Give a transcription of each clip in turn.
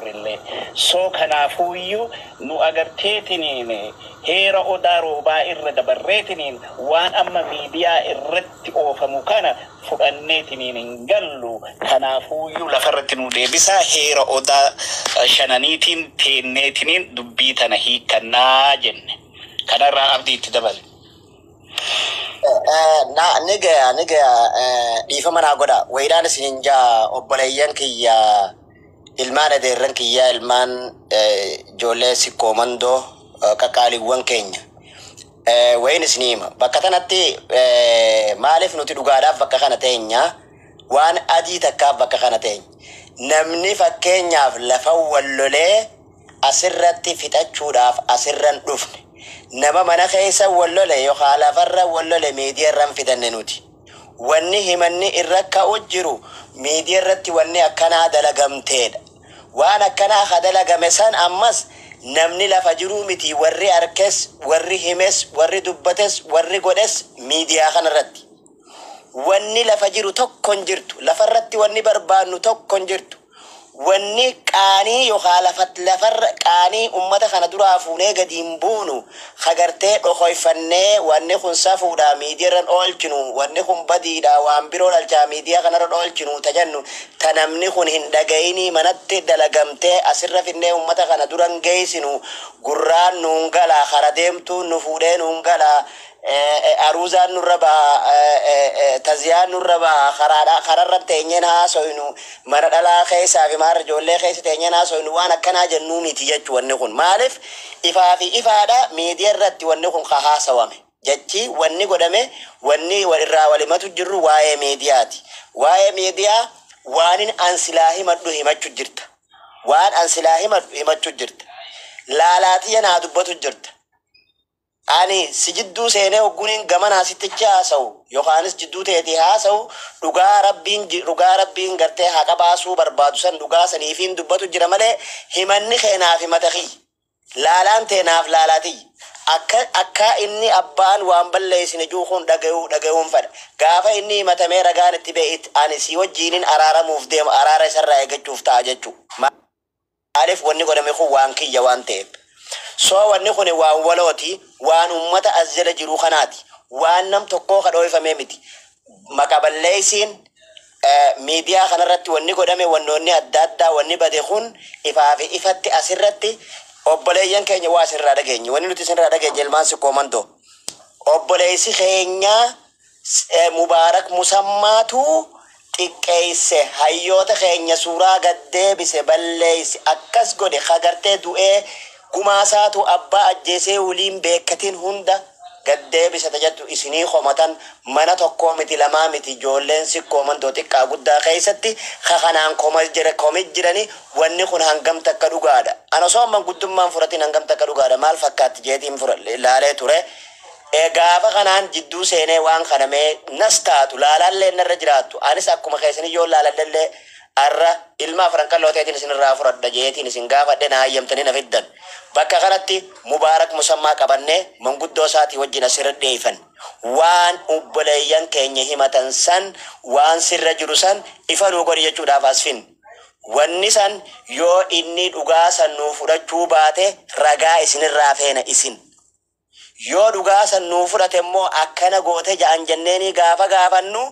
Rille so kanaafuyyu nu agarteetiniin heera odaa roobaa irra dabarreetiniin waan amma miidiyaa irratti oofamu kana fudhanneetiniin hin gallu kanaafuyyu lafarratti nu deebisaa heera odaa shananiitiin teenneetiniin dubbii tana hiikkannaa jenne kanarraa abdii itti dabale. Nigaya dhiifama naa godha waydaan isin jaa obboleeyyan kiyya ilmaan adeerran kiyyaa ilmaan ijoollee sikkoommandoo qaqqaaliiwwan keenya wayin isiniima bakka kanatti maaliif nuti dhugaadhaaf bakka kana teenya waan adii takkaaf bakka kana teenya namni fakkeenyaaf lafa wallolee asirratti fixachuudhaaf asirran dhufne nama mana keessa wallole yookaan lafarra wallole miidiyaarran fidanne nuti wanni himanni irra ka'u jiru miidiyaa irratti wanni akkanaa dalagamteedha waan akkanaa dalagame san ammas namni lafa jiru miti warri arkes warri himes warri dubbates warri godhes miidiyaa kanarratti wanni lafa jiru tokkon jirtu lafarratti wanni barbaannu tokkon jirtu wanni qaanii yookaan lafarra qaanii ummata kana duraa fuunee gadiin buunu hagartee dhokoyfannee wanni kun safuudha miidiyaarran oolchinu wanni kun badiidha waan biroo dhalchaa miidiyaa kanarra oolchinu tajannu tanamni kun hin dhagayini manatti dalagamtee asirra finnee ummata kana duran geessinu gurraan nuun gala kara deemtuu nu fuudhee nuun gala aruzaan nurraba taziyaan nurraba kararra teenyeen haasoynu mana dhalaa keessaa fi maarra ijoollee keessa teenyeen haasoynu waan akkanaa jennuu miti jechuu wanni kun maaliif ifaa fi ifaadha miidiyaa irratti wanni kun haasawame jechi wanni godhame wanni walirraa walimatu jirru waa'ee miidiyaati waa'ee miidiyaa waanin ansilaa himadhu himachuu jirta waan ansilaa himadhu himachuu jirta laalaatiya naa dubbatu jirta ani si jidduu seenee oggunin gamana sitticha haasa'u yookaanis jidduu teetii haasa'u dhugaa rabbiin gartee haqa baasuu barbaadu san dhugaa saniifiin dubbatu jira malee himanni keenaaf himata kiyya laalaan teenaaf laalaatii akka inni abbaan waan balleessine juukuun dhagayuun fedha gaafa inni himatamee ragaan itti bee'it ani si wajjiinin araaramuuf deema araara isarraa eeggachuuf ta'a jechuu maaliif wanni godhame kun waan kiyya waan ta'eef so wanni kun waan walooti waan ummata as jala jiru kanaati waan nam tokkoo kadhoofamee miti maqaballeessiin miidiyaa kanarratti wanni godhame wannoonni adda addaa wanni bade kun ifaa fi ifatti asirratti obboleeyyan keenya waa asirraa dhageenye wanni nuti asirraa dhageenye ilmaan sikkoommandoo obboleessi keenya mubaarak musammaatu xiqqeesse hayyoota keenya suuraa gaddeebise balleessi akkas godhe hagartee du'ee gumaasaatu abbaa ajjeesee waliin beekatiin hunda gaddeebise tajattu isinii komatan mana tokkoo miti lamaa miti ijoolleen sikkoommandoo xiqqaa guddaa keessatti kanaan komii jirani wanni kun hangam takka dhugaadha ana osoo amman guddummaan furatiin hangam takka dhugaadha maal fakkaatti jeetiin ilaalee ture gaafa kanaan jidduu seenee waan kanamee nas taatu laalaallee narra jiraattu anis akkuma keessanii yoo laalallee arra ilma frankaloo teetiin isinirraa furadha jeetiin isin gaafadhe na hayyamtanii na fiddan bakka kanatti mubaarak musammaa qabannee manguddoo isaatii wajjin asirra dheeyfan waan obboleeyyan keenya himatan san waan sirra jiru san ifa nuu godhi jechuudhaaf asfin wanni san yoo inni dhugaa san nuu fudhachuu baate ragaa isinirraa feena isin yoo dhugaa san nuu fudhate immoo akkana goote ja'an jenneeni gaafa gaafannu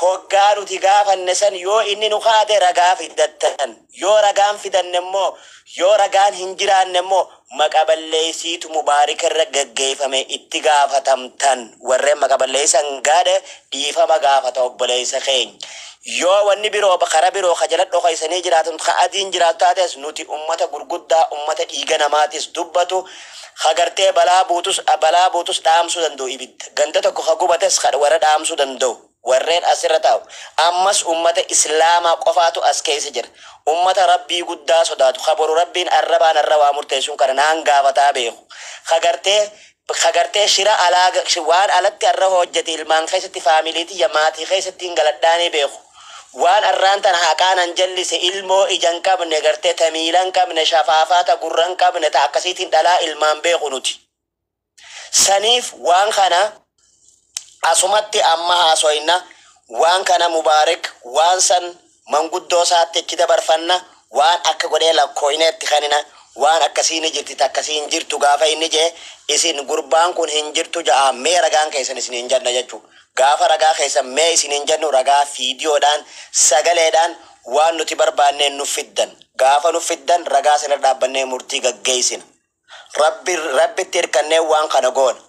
hoggaa nuti gaafanne san yoo inni nu kaate ragaa fidattan yoo ragaan fidanne immoo yoo ragaan hin jiraanne immoo maqaballeessiitu mubaarik irra gaggeeffame itti gaafatamtan warreen maqaballeessan gaadhe dhiifama gaafata obboleessa keenya yoo wanni biroo kara biroo kajaladho kaysanii jiraatan ka adiin jiraatu taates nuti ummata gurguddaa ummata dhiiga namaatis dubbatu hagartee balaa buutus dhaamsuu danda'u ibidda ganda tokko ka gubates warra dhaamsuu danda'u warreen asirra taa'u ammas ummata islaamaa qofaatu as keessa jira ummata rabbii guddaa sodaatu kabaru rabbiin arrabaan arrabaa murteessuun kana naan gaafataa beeku hagartee shira alaaga waan alatti arra hojjete ilmaan keessatti faamiliitii maatii keessatti hin galadhaanii beeku waan arraan tana haqaanan jallise ilmoo ijan qabne gartee tamiilan qabne shafaafaata gurran qabne ta akkasiitiin dhalaa ilmaan beeku nuti saniif waan kana asumatti amma haasoyna waan kana mubaarik waan san manguddoo isaatti itti dabarfanna waan akka godhee lakkooyineetti kanina waan akkasiin jirti takkasiin jirtu gaafa inni jee isin gurbaan kun hin jirtu ja'a mee ragaan keessan isin hin janna jechuu gaafa ragaa keessan mee isin hin jannu ragaa fiidiyoodhaan sagaleedhaan waan nuti barbaanneen nu fiddan gaafa nu fiddan ragaa sana dhaabbannee murtii gaggeessina rabbitti hirkannee waan kana goona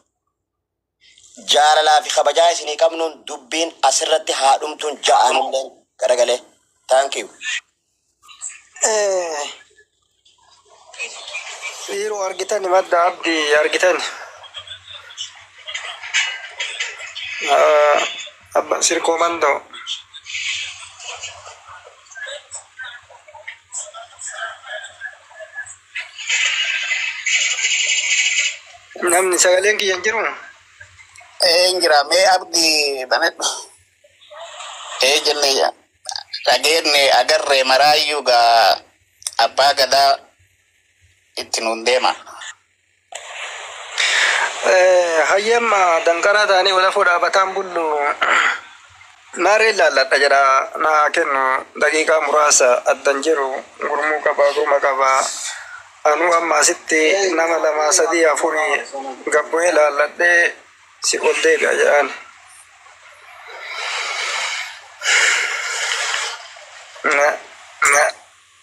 jaalalaa fi kabajaa isinii qabnuun dubbiin asirratti haadhumtuun ja'anillee garagalee thank you. Dhiiroo argitan madda abdii argitan abba sirkoomandoo namni sagaleen kiyyan jiru Engira me abdi banget. Jenne ya. Ragene agarre marayu ga apa gada itinundema. hayyamma dankara taanii wala fuudhaa bataan bullu naaree laalladha jedha naa kennu daqiiqaa muraasa addan jiru gurmuu qabaa gurma qabaa anuu amma asitti nama lama sadii afurii gabbu'ee laalladhee si ol deebi'a jedhaan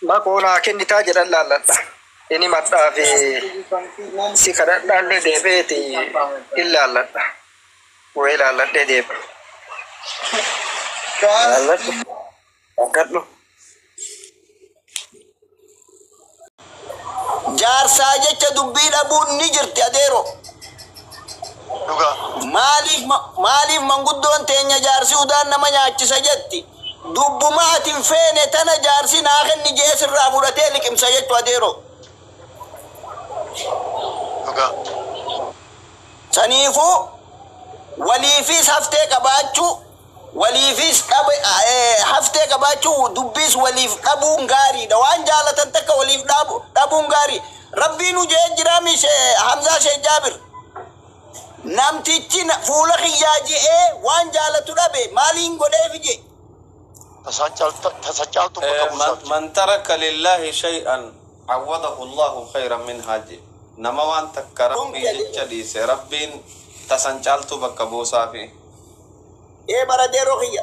maqoo naa kennitaa jedhan laalladha ini madhaa fi si kadhadhaallee deebi'eeti illaalladha wee ilaalladhee deebi laalladhu aggadhu Jaarsaa jecha dubbii dhabuun ni jirti adeero. Maaliif manguddoon teenya jaarsi udaan nama nyaachisa jetti. Dubbumaatiin feene tana jaarsi naa kenni jeesirraa fudhatee liqimsa jettu adeero. Saniifuu waliifis haftee qabaachuu waliifis haftee qabaachuu dubbiis waliif dhabuun gaariidha waan jaalatan takka waliif dhabuun gaarii rabbiin ujee jiraami Hamzaa Sheekh Jaabir namtichi fuula kiyyaa ji'ee waan jaalatu dhabe maaliin godhee fije من ترك لله شيئا عوضه الله خيرا من هاجي نما وان تكرم جديس ربين تسنجالتو بكبوسا في baradero khiyya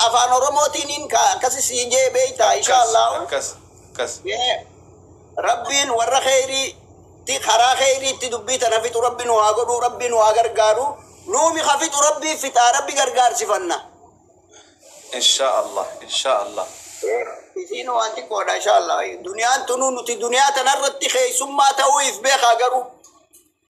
afaan oromootiin akkasi siijee beeyta inshallah kas rabbiin warra khayrii ti karaa khayriitti dubbii tana fixu rabbiin waa godhu rabbiin waa gargaaru nuumi khafitu rabbii fixaa rabbi gargaarsifanna inshallah isiin waan xiqqoodha inshallah duniyaan tunu nuti duniyaa tanarratti keeysummaa ta'uuf beekaa garuu